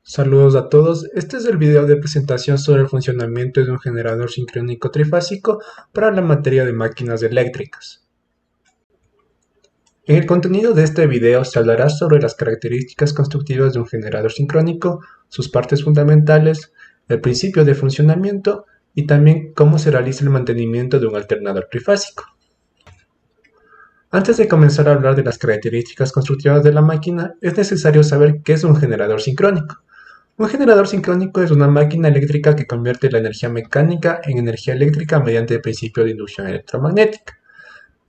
Saludos a todos, este es el video de presentación sobre el funcionamiento de un generador sincrónico trifásico para la materia de máquinas eléctricas. En el contenido de este video se hablará sobre las características constructivas de un generador sincrónico, sus partes fundamentales, el principio de funcionamiento y también cómo se realiza el mantenimiento de un alternador trifásico. Antes de comenzar a hablar de las características constructivas de la máquina, es necesario saber qué es un generador sincrónico. Un generador sincrónico es una máquina eléctrica que convierte la energía mecánica en energía eléctrica mediante el principio de inducción electromagnética.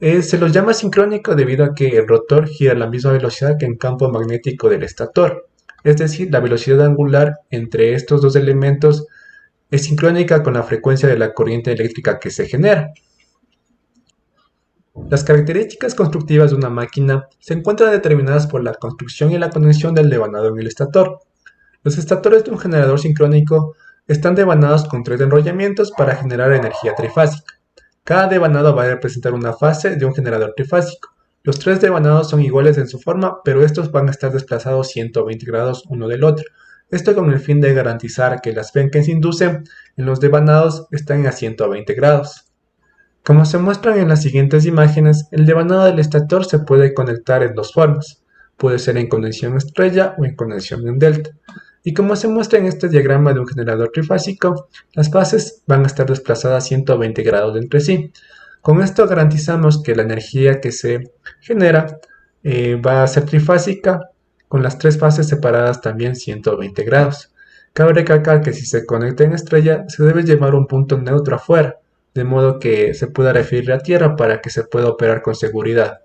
Se los llama sincrónico debido a que el rotor gira a la misma velocidad que el campo magnético del estator, es decir, la velocidad angular entre estos dos elementos es sincrónica con la frecuencia de la corriente eléctrica que se genera. Las características constructivas de una máquina se encuentran determinadas por la construcción y la conexión del devanado en el estator. Los estatores de un generador sincrónico están devanados con 3 enrollamientos para generar energía trifásica. Cada devanado va a representar una fase de un generador trifásico. Los 3 devanados son iguales en su forma, pero estos van a estar desplazados 120 grados uno del otro. Esto con el fin de garantizar que las penques que se inducen en los devanados están a 120 grados. Como se muestran en las siguientes imágenes, el devanado del estator se puede conectar en dos formas. Puede ser en conexión estrella o en conexión en delta. Y como se muestra en este diagrama de un generador trifásico, las fases van a estar desplazadas 120 grados entre sí. Con esto garantizamos que la energía que se genera va a ser trifásica, con las 3 fases separadas también 120 grados. Cabe recalcar que si se conecta en estrella, se debe llevar un punto neutro afuera, de modo que se pueda referir a tierra para que se pueda operar con seguridad.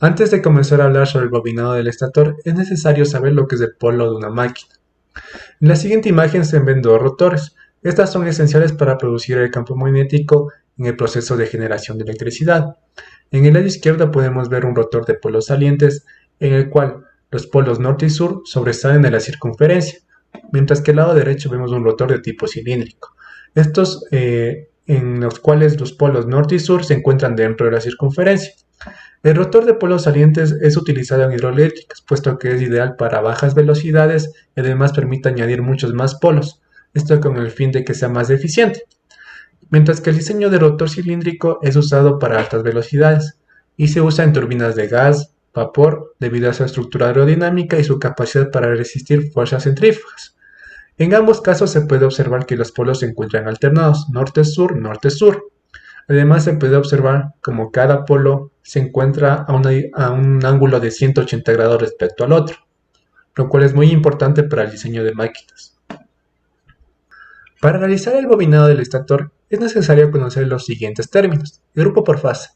Antes de comenzar a hablar sobre el bobinado del estator, es necesario saber lo que es el polo de una máquina. En la siguiente imagen se ven 2 rotores. Estas son esenciales para producir el campo magnético en el proceso de generación de electricidad. En el lado izquierdo podemos ver un rotor de polos salientes, en el cual los polos norte y sur sobresalen de la circunferencia, mientras que al lado derecho vemos un rotor de tipo cilíndrico. Estos en los cuales los polos norte y sur se encuentran dentro de la circunferencia. El rotor de polos salientes es utilizado en hidroeléctricas, puesto que es ideal para bajas velocidades y además permite añadir muchos más polos, esto con el fin de que sea más eficiente. Mientras que el diseño de rotor cilíndrico es usado para altas velocidades y se usa en turbinas de gas, vapor, debido a su estructura aerodinámica y su capacidad para resistir fuerzas centrífugas. En ambos casos se puede observar que los polos se encuentran alternados, norte-sur, norte-sur. Además se puede observar como cada polo se encuentra a un ángulo de 180 grados respecto al otro, lo cual es muy importante para el diseño de máquinas. Para realizar el bobinado del estator es necesario conocer los siguientes términos. El grupo por fase.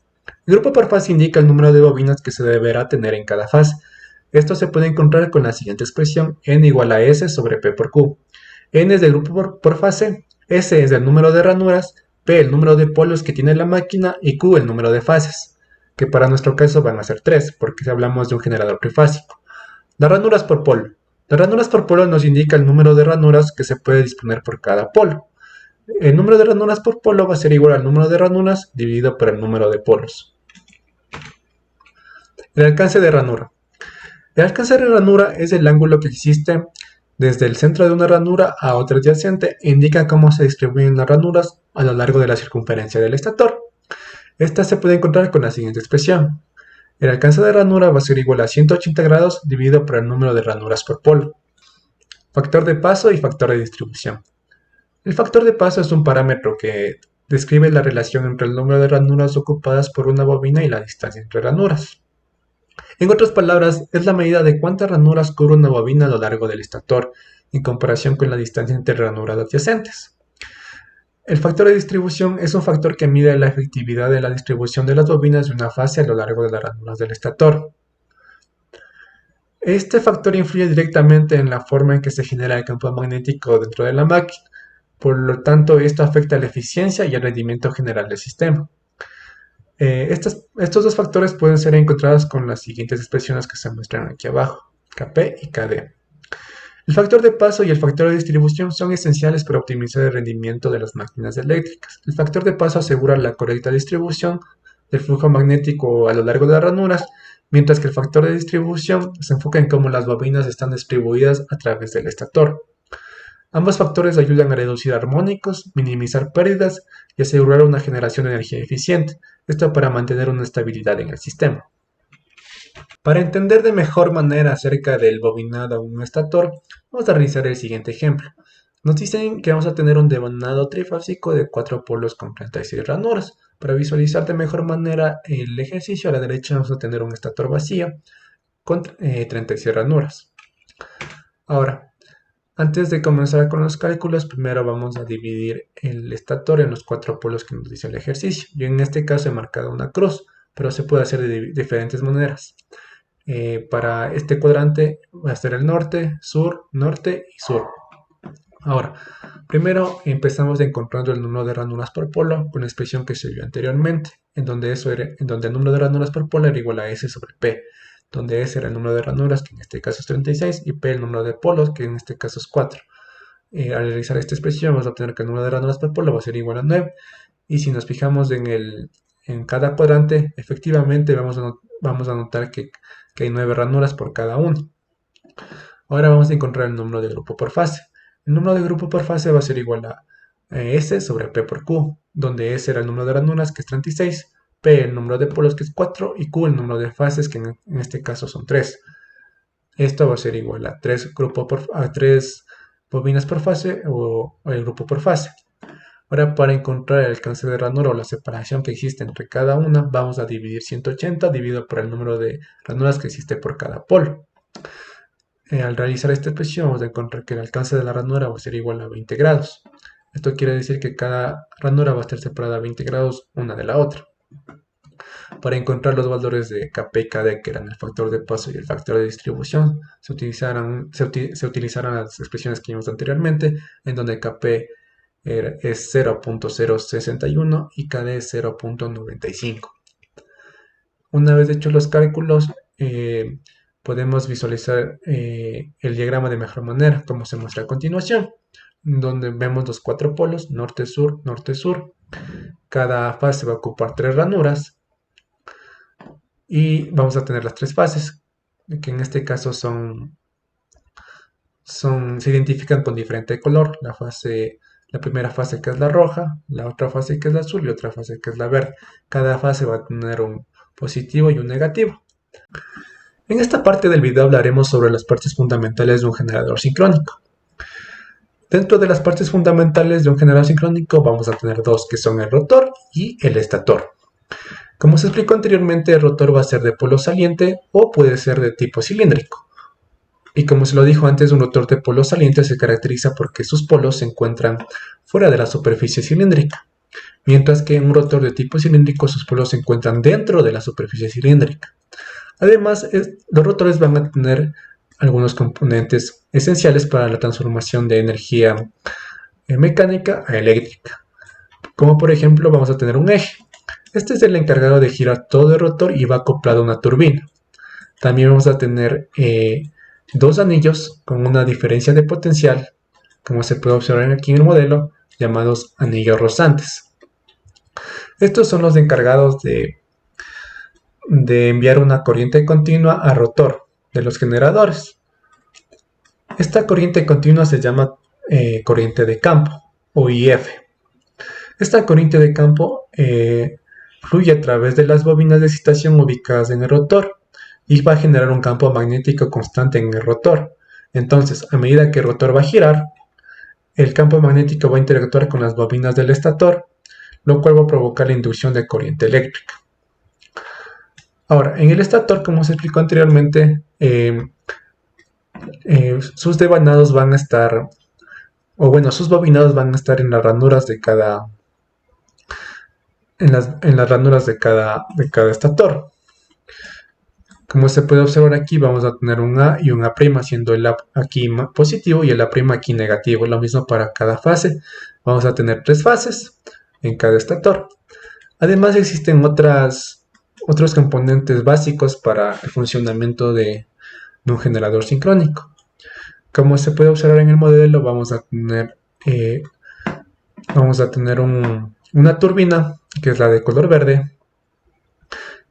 El grupo por fase indica el número de bobinas que se deberá tener en cada fase. Esto se puede encontrar con la siguiente expresión: n igual a s sobre p por q. N es del grupo por fase, S es el número de ranuras, P el número de polos que tiene la máquina y Q el número de fases, que para nuestro caso van a ser 3, porque hablamos de un generador trifásico. Las ranuras por polo. Las ranuras por polo nos indica el número de ranuras que se puede disponer por cada polo. El número de ranuras por polo va a ser igual al número de ranuras dividido por el número de polos. El alcance de ranura. El alcance de ranura es el ángulo que existe desde el centro de una ranura a otra adyacente e indica cómo se distribuyen las ranuras a lo largo de la circunferencia del estator. Esta se puede encontrar con la siguiente expresión. El alcance de ranura va a ser igual a 180 grados dividido por el número de ranuras por polo. Factor de paso y factor de distribución. El factor de paso es un parámetro que describe la relación entre el número de ranuras ocupadas por una bobina y la distancia entre ranuras. En otras palabras, es la medida de cuántas ranuras cubre una bobina a lo largo del estator, en comparación con la distancia entre ranuras adyacentes. El factor de distribución es un factor que mide la efectividad de la distribución de las bobinas de una fase a lo largo de las ranuras del estator. Este factor influye directamente en la forma en que se genera el campo magnético dentro de la máquina, por lo tanto esto afecta la eficiencia y el rendimiento general del sistema. Estos dos factores pueden ser encontrados con las siguientes expresiones que se muestran aquí abajo, Kp y Kd. El factor de paso y el factor de distribución son esenciales para optimizar el rendimiento de las máquinas eléctricas. El factor de paso asegura la correcta distribución del flujo magnético a lo largo de las ranuras, mientras que el factor de distribución se enfoca en cómo las bobinas están distribuidas a través del estator. Ambos factores ayudan a reducir armónicos, minimizar pérdidas y asegurar una generación de energía eficiente, esto para mantener una estabilidad en el sistema. Para entender de mejor manera acerca del bobinado en un estator, vamos a realizar el siguiente ejemplo. Nos dicen que vamos a tener un bobinado trifásico de 4 polos con 36 ranuras. Para visualizar de mejor manera el ejercicio, a la derecha vamos a tener un estator vacío con 36 ranuras. Ahora, antes de comenzar con los cálculos, primero vamos a dividir el estator en los 4 polos que nos dice el ejercicio. Yo en este caso he marcado una cruz, pero se puede hacer de diferentes maneras. Para este cuadrante va a ser el norte, norte y sur. Ahora, primero empezamos encontrando el número de ranuras por polo con la expresión que se vio anteriormente, en donde el número de ranuras por polo era igual a S sobre P, donde S era el número de ranuras, que en este caso es 36, y P el número de polos, que en este caso es 4. Al realizar esta expresión vamos a obtener que el número de ranuras por polo va a ser igual a 9, y si nos fijamos en cada cuadrante, efectivamente vamos a notar que hay 9 ranuras por cada uno. Ahora vamos a encontrar el número de grupo por fase. El número de grupo por fase va a ser igual a S sobre P por Q, donde S era el número de ranuras, que es 36, P el número de polos, que es 4, y Q el número de fases, que en este caso son 3. Esto va a ser igual a 3 bobinas por fase o el grupo por fase. Ahora, para encontrar el alcance de ranura o la separación que existe entre cada una, vamos a dividir 180 dividido por el número de ranuras que existe por cada polo. Al realizar esta expresión vamos a encontrar que el alcance de la ranura va a ser igual a 20 grados. Esto quiere decir que cada ranura va a estar separada a 20 grados una de la otra. Para encontrar los valores de Kp y Kd, que eran el factor de paso y el factor de distribución, se utilizarán las expresiones que vimos anteriormente, en donde Kp es 0.061 y Kd es 0.95. Una vez hechos los cálculos, podemos visualizar el diagrama de mejor manera, como se muestra a continuación, donde vemos los 4 polos, norte-sur, norte-sur. Cada fase va a ocupar 3 ranuras y vamos a tener las 3 fases, que en este caso se identifican con diferente color. La primera fase, que es la roja, la otra fase, que es la azul, y otra fase, que es la verde. Cada fase va a tener un positivo y un negativo. En esta parte del video hablaremos sobre las partes fundamentales de un generador sincrónico. Dentro de las partes fundamentales de un generador sincrónico vamos a tener dos, que son el rotor y el estator. Como se explicó anteriormente, el rotor va a ser de polo saliente o puede ser de tipo cilíndrico. Y como se lo dijo antes, un rotor de polo saliente se caracteriza porque sus polos se encuentran fuera de la superficie cilíndrica, mientras que en un rotor de tipo cilíndrico sus polos se encuentran dentro de la superficie cilíndrica. Además, los rotores van a tener algunos componentes esenciales para la transformación de energía mecánica a eléctrica, como por ejemplo vamos a tener un eje. Este es el encargado de girar todo el rotor y va acoplado a una turbina. También vamos a tener dos anillos con una diferencia de potencial, como se puede observar aquí en el modelo, llamados anillos rozantes. Estos son los encargados de enviar una corriente continua al rotor de los generadores. Esta corriente continua se llama corriente de campo o IF. Esta corriente de campo fluye a través de las bobinas de excitación ubicadas en el rotor y va a generar un campo magnético constante en el rotor. Entonces, a medida que el rotor va a girar, el campo magnético va a interactuar con las bobinas del estator, lo cual va a provocar la inducción de corriente eléctrica. Ahora, en el estator, como se explicó anteriormente, sus devanados van a estar, sus bobinados van a estar en las ranuras de cada, en las ranuras de cada estator. Como se puede observar aquí, vamos a tener un A y un A', siendo el A aquí positivo y el A' aquí negativo. Lo mismo para cada fase. Vamos a tener 3 fases en cada estator. Además, existen otros componentes básicos para el funcionamiento de un generador sincrónico. Como se puede observar en el modelo, vamos a tener una turbina, que es la de color verde,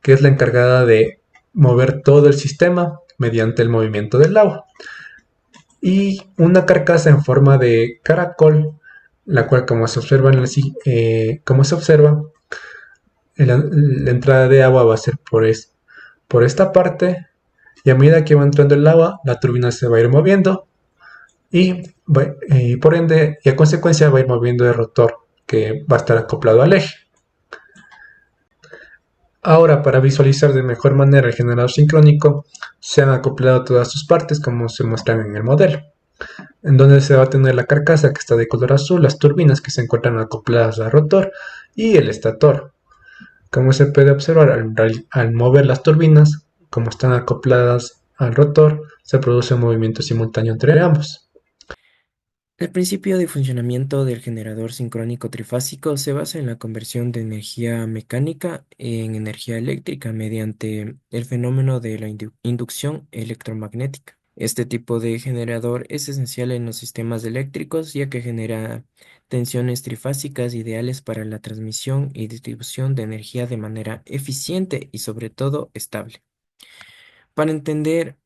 que es la encargada de mover todo el sistema mediante el movimiento del agua. Y una carcasa en forma de caracol, la cual como se observa, como se observa, la entrada de agua va a ser por esta parte, y a medida que va entrando el agua, la turbina se va a ir moviendo y por ende, y a consecuencia va a ir moviendo el rotor que va a estar acoplado al eje. Ahora, para visualizar de mejor manera el generador sincrónico, se han acoplado todas sus partes como se muestran en el modelo, en donde se va a tener la carcasa que está de color azul, las turbinas que se encuentran acopladas al rotor y el estator. Como se puede observar, al mover las turbinas, como están acopladas al rotor, se produce un movimiento simultáneo entre ambos. El principio de funcionamiento del generador sincrónico trifásico se basa en la conversión de energía mecánica en energía eléctrica mediante el fenómeno de la inducción electromagnética. Este tipo de generador es esencial en los sistemas eléctricos ya que genera tensiones trifásicas ideales para la transmisión y distribución de energía de manera eficiente y sobre todo estable. Para entender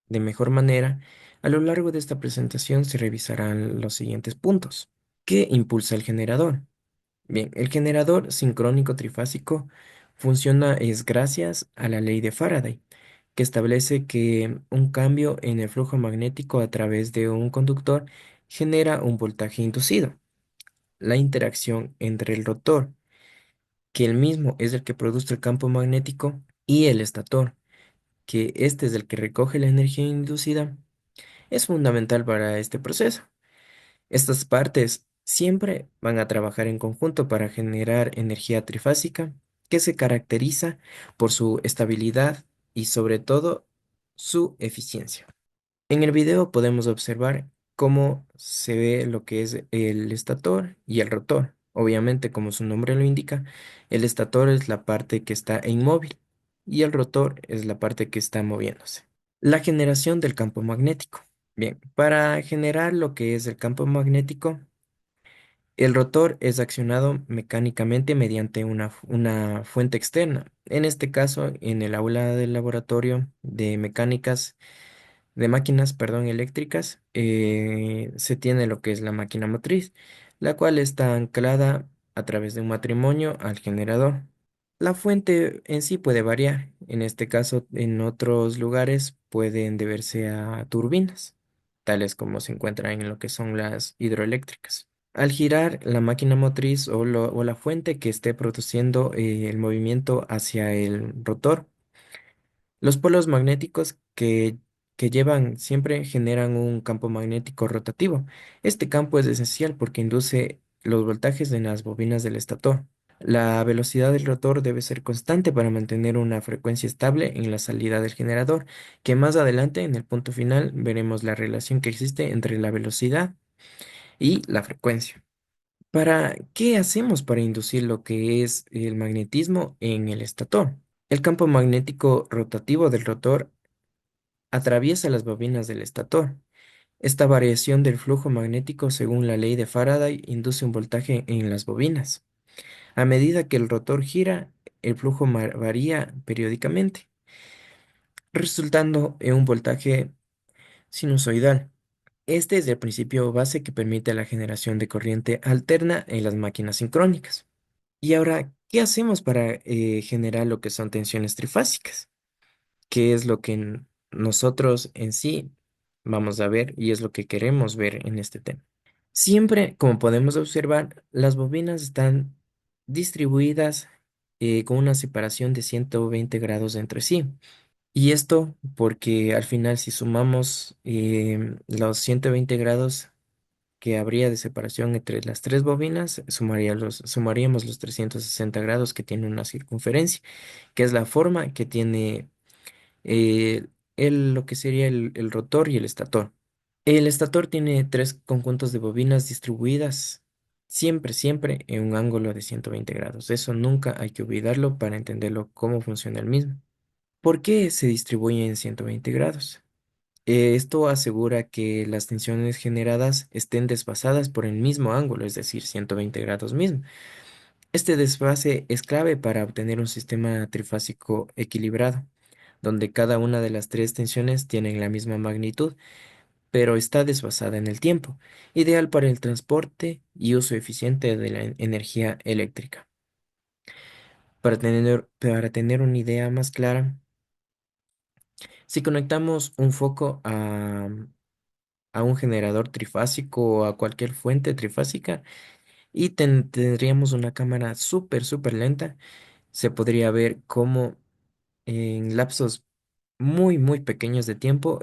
de mejor manera, a lo largo de esta presentación se revisarán los siguientes puntos. ¿Qué impulsa el generador? Bien, el generador sincrónico trifásico funciona es gracias a la ley de Faraday, que establece que un cambio en el flujo magnético a través de un conductor genera un voltaje inducido. La interacción entre el rotor, que el mismo es el que produce el campo magnético, y el estator, que este es el que recoge la energía inducida, es fundamental para este proceso. Estas partes siempre van a trabajar en conjunto para generar energía trifásica que se caracteriza por su estabilidad y sobre todo su eficiencia. En el video podemos observar cómo se ve lo que es el estator y el rotor. Obviamente, como su nombre lo indica, el estator es la parte que está inmóvil y el rotor es la parte que está moviéndose. La generación del campo magnético. Bien, para generar lo que es el campo magnético, el rotor es accionado mecánicamente mediante una fuente externa. En este caso, en el aula del laboratorio de máquinas, perdón, eléctricas, se tiene lo que es la máquina motriz, la cual está anclada a través de un matrimonio al generador. La fuente en sí puede variar. En este caso, en otros lugares pueden deberse a turbinas, tales como se encuentran en lo que son las hidroeléctricas. Al girar la máquina motriz o la fuente que esté produciendo el movimiento hacia el rotor, los polos magnéticos que llevan siempre generan un campo magnético rotativo. Este campo es esencial porque induce los voltajes en las bobinas del estator. La velocidad del rotor debe ser constante para mantener una frecuencia estable en la salida del generador, que más adelante en el punto final veremos la relación que existe entre la velocidad y la frecuencia. ¿Qué hacemos para inducir lo que es el magnetismo en el estator? El campo magnético rotativo del rotor atraviesa las bobinas del estator. Esta variación del flujo magnético según la ley de Faraday induce un voltaje en las bobinas. A medida que el rotor gira, el flujo varía periódicamente, resultando en un voltaje sinusoidal. Este es el principio base que permite la generación de corriente alterna en las máquinas sincrónicas. Y ahora, ¿qué hacemos para generar lo que son tensiones trifásicas? ¿Qué es lo que nosotros en sí vamos a ver y es lo que queremos ver en este tema? Siempre, como podemos observar, las bobinas están distribuidas con una separación de 120 grados entre sí. Y esto porque al final si sumamos los 120 grados que habría de separación entre las tres bobinas, sumaríamos los 360 grados que tiene una circunferencia, que es la forma que tiene eh, lo que sería el rotor y el estator. El estator tiene tres conjuntos de bobinas distribuidas siempre en un ángulo de 120 grados. Eso nunca hay que olvidarlo para entenderlo cómo funciona el mismo. ¿Por qué se distribuye en 120 grados? Esto asegura que las tensiones generadas estén desfasadas por el mismo ángulo, es decir, 120 grados mismo. Este desfase es clave para obtener un sistema trifásico equilibrado. donde cada una de las tres tensiones tienen la misma magnitud, pero está desfasada en el tiempo, ideal para el transporte y uso eficiente de la energía eléctrica. Para tener una idea más clara, si conectamos un foco a un generador trifásico o a cualquier fuente trifásica y tendríamos una cámara súper, súper lenta, se podría ver cómo en lapsos muy, muy pequeños de tiempo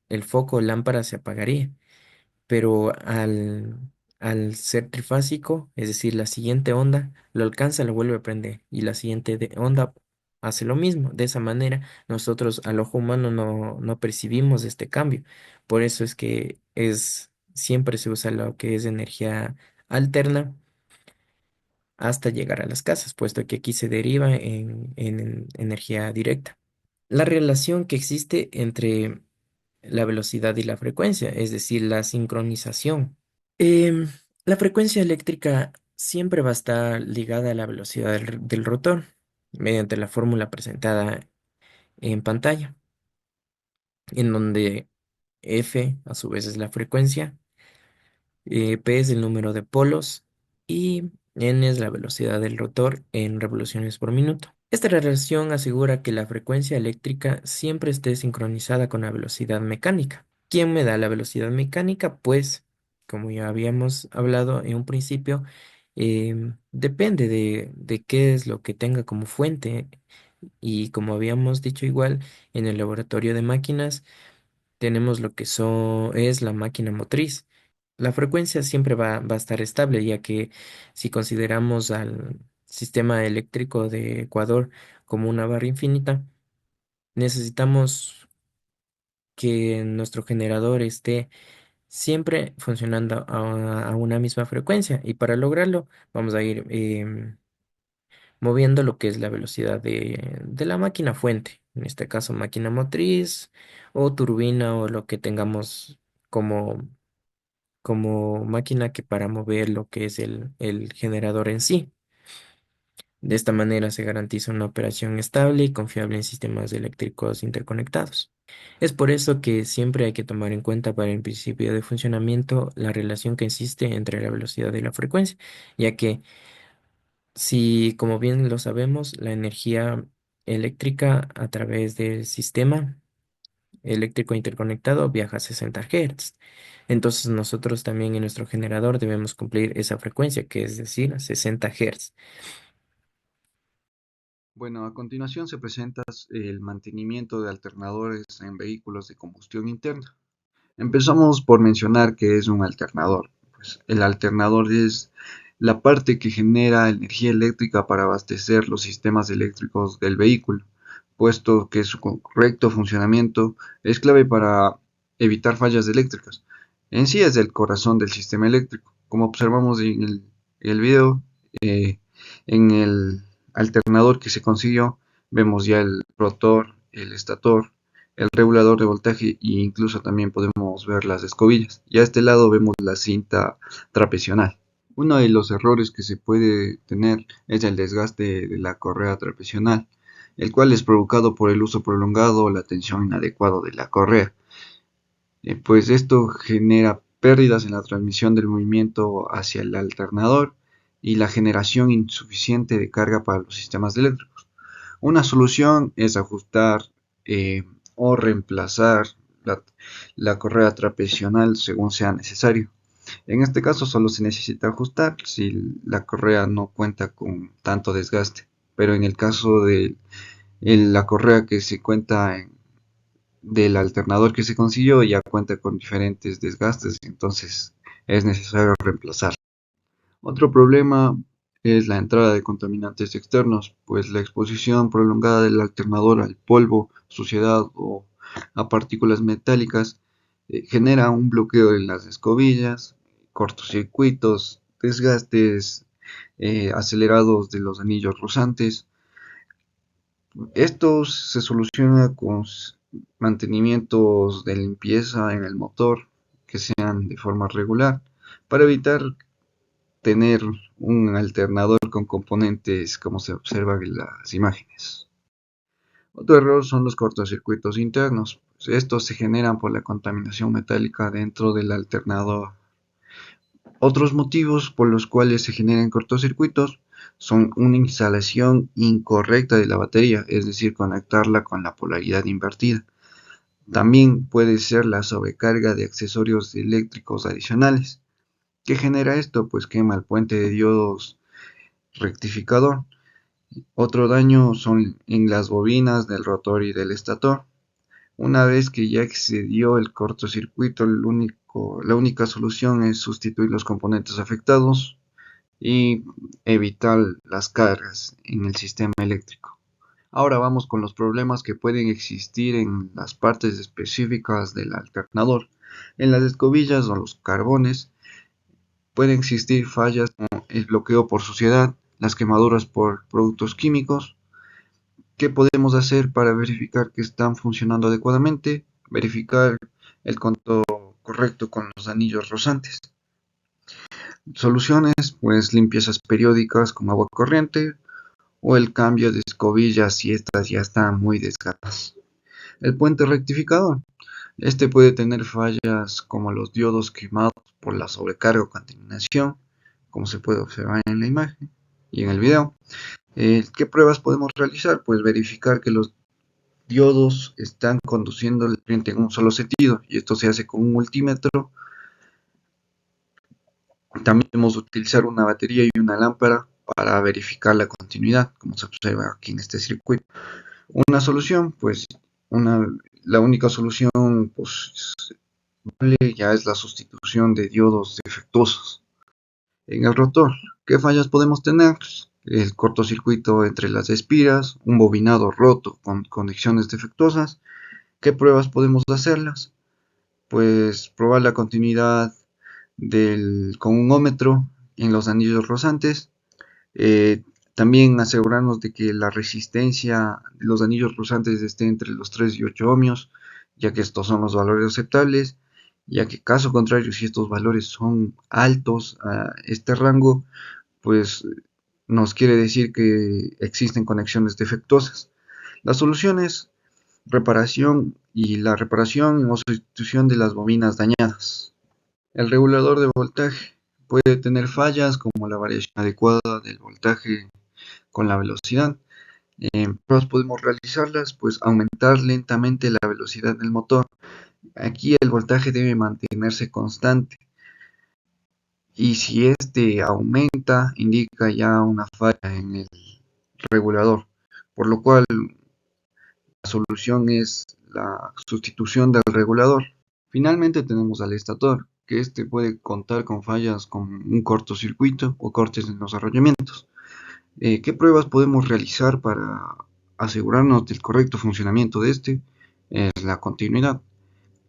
el foco o lámpara se apagaría. Pero al ser trifásico, es decir, la siguiente onda lo alcanza, lo vuelve a prender y la siguiente onda hace lo mismo. De esa manera, nosotros al ojo humano no percibimos este cambio. Por eso es que siempre se usa lo que es energía alterna hasta llegar a las casas, puesto que aquí se deriva en energía directa. La relación que existe entre la velocidad y la frecuencia, es decir, la sincronización. Em, la frecuencia eléctrica siempre va a estar ligada a la velocidad del rotor mediante la fórmula presentada en pantalla, en donde F a su vez es la frecuencia, P es el número de polos y N es la velocidad del rotor en revoluciones por minuto. Esta relación asegura que la frecuencia eléctrica siempre esté sincronizada con la velocidad mecánica. ¿Quién me da la velocidad mecánica? Pues, como ya habíamos hablado en un principio, depende de qué es lo que tenga como fuente. Y como habíamos dicho igual, en el laboratorio de máquinas tenemos lo que es la máquina motriz. La frecuencia siempre va a estar estable, ya que si consideramos al sistema eléctrico de Ecuador como una barra infinita, necesitamos que nuestro generador esté siempre funcionando a una misma frecuencia. Y para lograrlo, vamos a ir moviendo lo que es la velocidad de la máquina fuente, en este caso máquina motriz o turbina o lo que tengamos como, como máquina que para mover lo que es el generador en sí. De esta manera se garantiza una operación estable y confiable en sistemas eléctricos interconectados. Es por eso que siempre hay que tomar en cuenta para el principio de funcionamiento la relación que existe entre la velocidad y la frecuencia, ya que si, como bien lo sabemos, la energía eléctrica a través del sistema eléctrico interconectado viaja a 60 Hz. Entonces nosotros también en nuestro generador debemos cumplir esa frecuencia, que es decir, 60 Hz. Bueno, a continuación se presenta el mantenimiento de alternadores en vehículos de combustión interna. Empezamos por mencionar qué es un alternador. Pues el alternador es la parte que genera energía eléctrica para abastecer los sistemas eléctricos del vehículo, puesto que su correcto funcionamiento es clave para evitar fallas eléctricas. En sí es el corazón del sistema eléctrico. Como observamos en el video, eh, en el alternador que se consiguió, vemos ya el rotor, el estator, el regulador de voltaje e incluso también podemos ver las escobillas. Y a este lado vemos la cinta trapecional. Uno de los errores que se puede tener es el desgaste de la correa trapecional, el cual es provocado por el uso prolongado o la tensión inadecuada de la correa. Pues esto genera pérdidas en la transmisión del movimiento hacia el alternador y la generación insuficiente de carga para los sistemas eléctricos. Una solución es ajustar eh, o reemplazar la, la correa trapecional según sea necesario. En este caso solo se necesita ajustar si la correa no cuenta con tanto desgaste, pero en el caso de la correa que se cuenta del alternador que se consiguió ya cuenta con diferentes desgastes, entonces es necesario reemplazar. Otro problema es la entrada de contaminantes externos, pues la exposición prolongada del alternador al polvo, suciedad o a partículas metálicas genera un bloqueo en las escobillas, cortocircuitos, desgastes acelerados de los anillos rozantes. Esto se soluciona con mantenimientos de limpieza en el motor que sean de forma regular para evitar tener un alternador con componentes como se observa en las imágenes. Otro error son los cortocircuitos internos. Estos se generan por la contaminación metálica dentro del alternador. Otros motivos por los cuales se generan cortocircuitos son una instalación incorrecta de la batería, es decir, conectarla con la polaridad invertida. También puede ser la sobrecarga de accesorios eléctricos adicionales. ¿Qué genera esto? Pues quema el puente de diodos rectificador. Otro daño son en las bobinas del rotor y del estator. Una vez que ya excedió el cortocircuito, la única solución es sustituir los componentes afectados y evitar las cargas en el sistema eléctrico. Ahora vamos con los problemas que pueden existir en las partes específicas del alternador. En las escobillas o los carbones pueden existir fallas como el bloqueo por suciedad, las quemaduras por productos químicos. ¿Qué podemos hacer para verificar que están funcionando adecuadamente? Verificar el contacto correcto con los anillos rozantes. Soluciones, pues limpiezas periódicas con agua corriente o el cambio de escobillas si estas ya están muy desgastadas. El puente rectificador. Este puede tener fallas como los diodos quemados por la sobrecarga o contaminación, como se puede observar en la imagen y en el video. ¿Qué pruebas podemos realizar? Pues verificar que los diodos están conduciendo la corriente en un solo sentido, y esto se hace con un multímetro. También podemos utilizar una batería y una lámpara para verificar la continuidad, como se observa aquí en este circuito. Una solución, pues la única solución posible ya es la sustitución de diodos defectuosos. En el rotor, ¿qué fallas podemos tener? El cortocircuito entre las espiras, un bobinado roto con conexiones defectuosas. ¿Qué pruebas podemos hacerlas? Pues probar la continuidad con un ómetro en los anillos rozantes. También asegurarnos de que la resistencia de los anillos rozantes esté entre los 3 y 8 ohmios, ya que estos son los valores aceptables, ya que caso contrario, si estos valores son altos a este rango, pues nos quiere decir que existen conexiones defectuosas. Las soluciones: reparación y la reparación o sustitución de las bobinas dañadas. El regulador de voltaje puede tener fallas como la variación adecuada del voltaje con la velocidad. Pruebas podemos realizarlas, pues aumentar lentamente la velocidad del motor. Aquí el voltaje debe mantenerse constante, y si este aumenta indica ya una falla en el regulador, por lo cual la solución es la sustitución del regulador. Finalmente tenemos al estator, que este puede contar con fallas como un cortocircuito o cortes en los arrollamientos. ¿Qué pruebas podemos realizar para asegurarnos del correcto funcionamiento de este? Es la continuidad,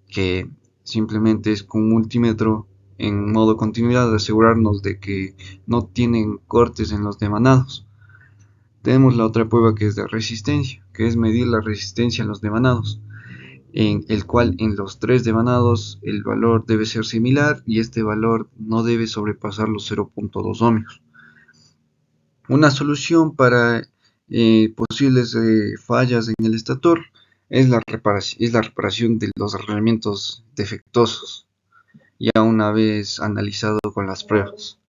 que simplemente es con un multímetro en modo continuidad asegurarnos de que no tienen cortes en los devanados. Tenemos la otra prueba, que es de resistencia, que es medir la resistencia en los devanados, en el cual en los 3 devanados el valor debe ser similar y este valor no debe sobrepasar los 0.2 ohmios. Una solución para posibles fallas en el estator es la reparación de los arreglamientos defectuosos, ya una vez analizado con las pruebas.